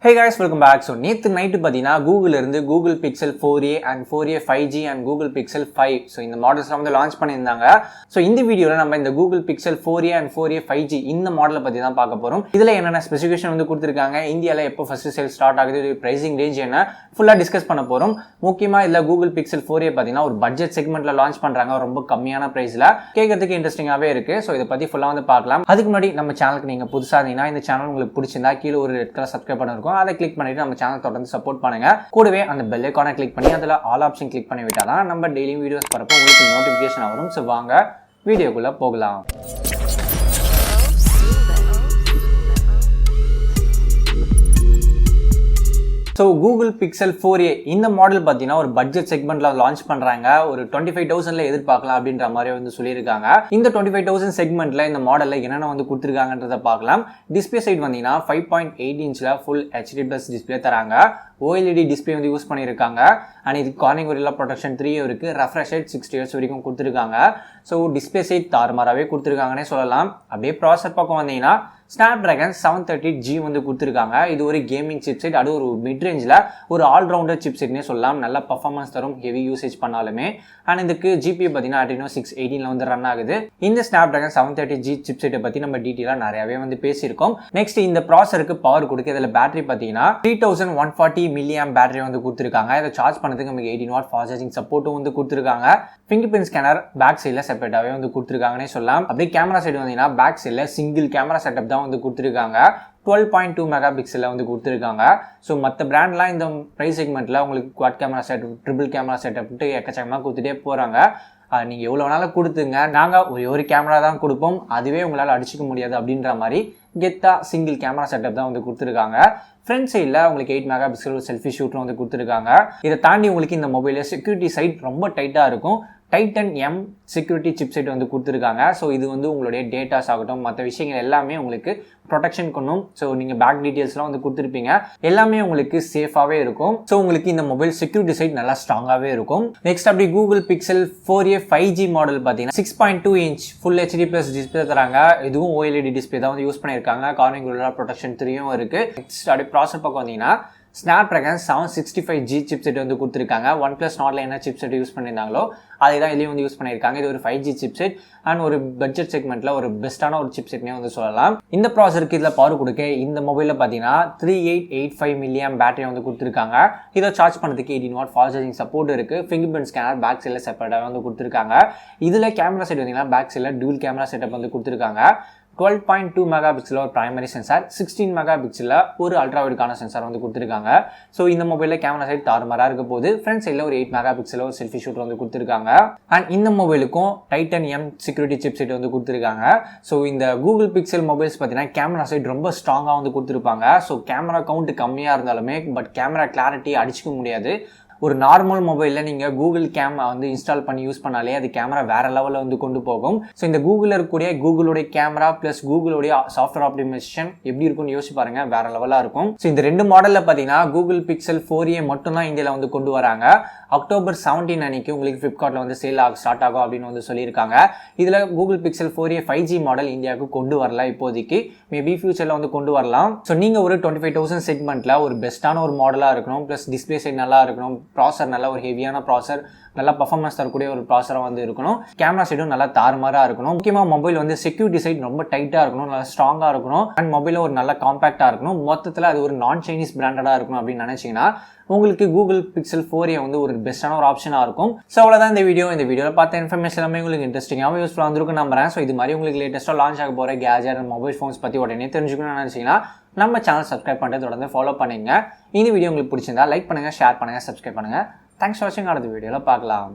Hey guys, welcome back. So நேத்து night பாத்தீங்கன்னா கூகுள்ல இருந்து Google Pixel 4a and 4a 5G and Google Pixel 5 so இந்த மாடல்ஸ்லாம் வந்து லான்ச் பண்ணியிருந்தாங்க. So இந்த வீடியோல நம்ம இந்த Google Pixel 4a and 4a 5G இந்த மாடலை பத்தி தான் பார்க்க போறோம். இதுல என்னென்ன ஸ்பெசிஃபிகேஷன் வந்து கொடுத்திருக்காங்க, இந்தியால எப்போ ஃபர்ஸ்ட் சேல் ஸ்டார்ட் ஆகுது, பிரைசிங் ரேஞ்ச் என்ன ஃபுல்லா டிஸ்கஸ் பண்ண போறோம். முக்கியமா இதுல Google Pixel 4a பாத்தீங்கன்னா ஒரு பட்ஜெட் செக்மெண்ட்ல லான்ச் பண்றாங்க, ரொம்ப கம்மியான பிரைஸ்ல. கேட்கறதுக்கு இன்ட்ரெஸ்டிங்காவே இருக்கு. So இத பத்தி ஃபுல்லா வந்து பார்க்கலாம். அதுக்கு முன்னாடி நம்ம சேனலுக்கு நீங்க புதுசா இருந்தீங்கன்னா இந்த சேனல் உங்களுக்கு பிடிச்சிருந்தா கீழ ஒரு ரெட் கலர் சப்ஸ்கிரைப் பட்டன் இருக்கும், அதை கிளிக் பண்ணிட்டு நம்ம சேனல் தொடர்ந்து சப்போர்ட் பண்ணுங்க. கூடவே அந்த பெல் ஐகானை கிளிக் பண்ணி அதுல ஆல் ஆப்ஷன் கிளிக் பண்ணி விட்டாதான் நம்ம டெய்லி வீடியோஸ் வரப்போ உங்களுக்கு நோட்டிபிகேஷன் வரும். சோ வாங்க வீடியோக்குள்ள போகலாம். So Google Pixel 4a இந்த மாடல் பார்த்தீங்கன்னா ஒரு பட்ஜெட் செக்மெண்ட்ல லான்ச் பண்றாங்க. ஒரு 25,000ல எதிர்பார்க்கலாம் அப்படின்ற மாதிரி வந்து சொல்லியிருக்காங்க. இந்த 25,000 செக்மெண்ட்ல இந்த மாடல்ல என்னென்ன வந்து கொடுத்துருக்காங்கன்றத பார்க்கலாம். டிஸ்பிளே சைட் வந்தீங்கன்னா 5.8 இன்ச்ல ஃபுல் HD+ டிஸ்பிளே தராங்க. OLED டிஸ்பிளே வந்து யூஸ் பண்ணியிருக்காங்க. அண்ட் இது கார்னிங் கொரில்லா ப்ரொடெக்ஷன் 3 இருக்கு. ரெஃப்ரெஷ் ரேட் 60 Hz வரைக்கும் கொடுத்துருக்காங்க. ஸோ டிஸ்பிளே சைட் தாறுமாறாவே கொடுத்துருக்காங்கன்னே சொல்லலாம். அப்படியே ப்ராசஸர் பக்கம் வந்தீங்கன்னா Snapdragon 730G வந்து கொடுத்துருக்காங்க. இது ஒரு கேமிங் சிப்செட், அது ஒரு மிட் ரேஞ்சில் ஒரு ஆல்ரவுண்டர் சிப்செட்னே சொல்லலாம். நல்ல பர்ஃபார்மன்ஸ் தரும் ஹெவி யூசேஜ் பண்ணாலுமே. அண்ட் இதுக்கு GPU பார்த்தீங்கன்னா Adreno 618 வந்து ரன் ஆகுது. இந்த Snapdragon 730G சிப்செட்டை பற்றி நம்ம டீட்டெயிலாக நிறையவே வந்து பேசியிருக்கோம். நெக்ஸ்ட் இந்த ப்ராசருக்கு பவர் கொடுக்க இதில் பேட்டரி பார்த்தீங்கன்னா 3140 mAh பேட்டரி வந்து கொடுத்துருக்காங்க. இதை சார்ஜ் பண்ணதுக்கு நமக்கு 18 வாட் ஃபாஸ்ட் சார்ஜிங் சப்போர்ட்டும் வந்து கொடுத்துருக்காங்க. ஃபிங்கர் பிரிண்ட் ஸ்கேனர் பேக் சைடில் செப்பரேட்டாகவே வந்து கொடுத்துருக்காங்கன்னே சொல்லலாம். அப்படியே கேமரா சைடு வந்தீங்கன்னா பேக் சைடில் சிங்கிள் கேமரா செட்டப் தான் வந்து கொடுத்துருக்காங்க. 12.2 மெகா பிக்சலில் வந்து கொடுத்துருக்காங்க. ஸோ மற்ற பிராண்ட்லாம் இந்த ப்ரைஸ் செக்மெண்ட்டில் உங்களுக்கு quad camera setup, triple camera செட்டப்ட்டு எக்கச்சக்கமாக கொடுத்துட்டே போகிறாங்க. நீங்கள் எவ்வளோ வேணாலும் கொடுத்துங்க, நாங்கள் ஒரு கேமரா தான் கொடுப்போம், அதுவே உங்களால் அடிச்சிக்க முடியாது அப்படின்ற மாதிரி கெத்தா சிங்கிள் கேமரா செட்டப் தான் வந்து கொடுத்துருக்காங்க. ஃப்ரண்ட் சைடில் உங்களுக்கு 8 மெகா பிக்சல் செல்ஃபி ஷூட்டும் வந்து கொடுத்துருக்காங்க. இதை தாண்டி உங்களுக்கு இந்த மொபைலில் செக்யூரிட்டி சைட் ரொம்ப டைட்டாக இருக்கும். Titan M செக்யூரிட்டி சிப்செட் வந்து கொடுத்துருக்காங்க. ஸோ இது வந்து உங்களுடைய டேட்டாஸ் ஆகட்டும், மற்ற விஷயங்கள் எல்லாமே உங்களுக்கு ப்ரொடெக்ஷன் பண்ணும். ஸோ நீங்கள் பேக் டீட்டெயில்ஸ்லாம் வந்து கொடுத்துருப்பீங்க, எல்லாமே உங்களுக்கு சேஃபாகவே இருக்கும். ஸோ உங்களுக்கு இந்த மொபைல் செக்யூரிட்டி சைட் நல்லா ஸ்ட்ராங்காகவே இருக்கும். நெக்ஸ்ட் அப்படி Google Pixel 4a 5G model பார்த்தீங்கன்னா 6.2 இன்ச் ஃபுல் HD+ டிஸ்பிளே தராங்க. இதுவும் OLED டிஸ்பிளே தான் வந்து யூஸ் பண்ணியிருக்காங்க. கார்னிங் கொரில்லா ப்ரொடெக்ஷன் 3யும் இருக்குது. நெக்ஸ்ட் அப்படி ப்ராசஸர் பக்கம் வந்தீங்கன்னா Snapdragon 765G சிப்செட் வந்து கொடுத்துருக்காங்க. OnePlus நாட்ல என்ன சிப்செட் யூஸ் பண்ணியிருந்தாங்களோ அதை தான் இதுலேயும் வந்து யூஸ் பண்ணியிருக்காங்க. இது ஒரு 5G சிப்செட் அண்ட் ஒரு பட்ஜெட் செக்மெண்ட்டில் ஒரு பெஸ்ட்டான ஒரு சிப்செட்னே வந்து சொல்லலாம். இந்த ப்ராசருக்கு இதில் பவர் கொடுக்க இந்த மொபைலில் பார்த்தீங்கன்னா 3885 mAh பேட்டரி வந்து கொடுத்துருக்காங்க. இதை சார்ஜ் பண்ணுறதுக்கு 18 வாட் ஃபாஸ்ட் சார்ஜிங் சப்போர்ட் இருக்குது. ஃபிங்கர் பிரிண்ட் ஸ்கேனர் பேக் சைடில் செப்பரேட்டாக வந்து கொடுத்துருக்காங்க. இதில் கேமரா செட் வந்தீங்கன்னா பேக் சைடில் டூல் கேமரா செட்டப் வந்து கொடுத்துருக்காங்க. 12.2 மெகா பிக்சல் ஒரு பிரைமரி சென்சார், 16 மெகா பிக்சலில் ஒரு அல்ட்ராவைடுக்கான சென்சார் வந்து கொடுத்துருக்காங்க. ஸோ இந்த மொபைலில் கேமரா சைட் தாறுமாறாக இருக்க போது ஃப்ரண்ட் சைடில் ஒரு 8 மெகா பிக்சலில் ஒரு செல்ஃபி ஷூட் வந்து கொடுத்துருக்காங்க. அண்ட் இந்த மொபைலுக்கும் Titan M செக்யூரிட்டி சிப்செட் வந்து கொடுத்துருக்காங்க. ஸோ இந்த Google Pixel மொபைல்ஸ் பார்த்தீங்கன்னா கேமரா சைட் ரொம்ப ஸ்ட்ராங்காக வந்து கொடுத்துருப்பாங்க. ஸோ கேமரா கவுண்ட் கம்மியாக இருந்தாலுமே பட் கேமரா கிளாரிட்டி அடிச்சிக்க முடியாது. ஒரு நார்மல் மொபைலில் நீங்கள் கூகுள் கேமரா வந்து இன்ஸ்டால் பண்ணி யூஸ் பண்ணாலே அது கேமரா வேற லெவலில் வந்து கொண்டு போகும். ஸோ இந்த கூகுளில் இருக்கக்கூடிய கூகுளுடைய கேமரா ப்ளஸ் கூகுளுடைய சாஃப்ட்வேர் ஆப்டிமைசேஷன் எப்படி இருக்கும்னு யோசிச்சு பாருங்க, வேற லெவலாக இருக்கும். ஸோ இந்த ரெண்டு மாடலில் பார்த்தீங்கன்னா Google Pixel 4a மட்டும் தான் இந்தியாவில் வந்து கொண்டு வராங்க. அக்டோபர் 17 அன்னைக்கு உங்களுக்கு ஃப்ளிப்கார்ட்டில் வந்து சேல் ஸ்டார்ட் ஆகும் அப்படின்னு வந்து சொல்லியிருக்காங்க. இதில் Google Pixel 4a 5G model இந்தியாவுக்கு கொண்டு வரல இப்போதைக்கு, மேபி ஃபியூச்சரில் வந்து கொண்டு வரலாம். ஸோ நீங்கள் ஒரு 25,000 செக்மெண்ட்டில் ஒரு பெஸ்ட்டான ஒரு மாடலாக இருக்கணும், ப்ளஸ் டிஸ்பிளே சைட் நல்லா இருக்கணும், ப்ராசர் நல்ல ஒரு ஹெவியான ப்ராசர், நல்லா பர்ஃபார்மன்ஸ் தரக்கூடிய ஒரு ப்ராசராக வந்து இருக்கணும், கேமரா சைடும் நல்லா தாறுமாறாக இருக்கணும். முக்கியமாக மொபைல் வந்து செக்யூரிட்டி சைட் ரொம்ப டைட்டாக இருக்கணும், நல்லா ஸ்ட்ராங்காக இருக்கணும், அண்ட் மொபைலும் ஒரு நல்ல காம்பேக்டாக இருக்கணும். மொத்தத்தில் அது ஒரு நான் சைனீஸ் பிராண்டடாக இருக்கணும் அப்படின்னு நினச்சிங்கன்னா உங்களுக்கு Google Pixel 4a வந்து ஒரு பெஸ்ட்டான ஒரு ஆப்ஷனாக இருக்கும். ஸோ அவ்வளோதான் இந்த வீடியோவில் பார்த்த இன்ஃபர்மேஷன் எல்லாமே உங்களுக்கு இன்ட்ரெஸ்டிங்காகவும் யூஸ்ஃபுல்லாக வந்துருக்கும் நம்புறேன். ஸோ இது மாதிரி உங்களுக்கு லேட்டஸ்ட்டாக லான்ச் ஆக போகிற கேஜெட் அண்ட் மொபைல் ஃபோன்ஸ் பற்றி உடனே தெரிஞ்சுக்கணும்னு நினச்சிங்கன்னா நம்ம சேனல் சப்ஸ்கிரைப் பண்ணிட்டு தொடர்ந்து ஃபாலோ பண்ணிங்க. இந்த வீடியோ உங்களுக்கு பிடிச்சிருந்தா லைக் பண்ணுங்கள், ஷேர் பண்ணுங்கள், சப்ஸ்கிரைப் பண்ணுங்கள். தேங்க்ஸ் ஃபார் வாட்சிங். அடுத்த வீடியோவில் பார்க்கலாம்.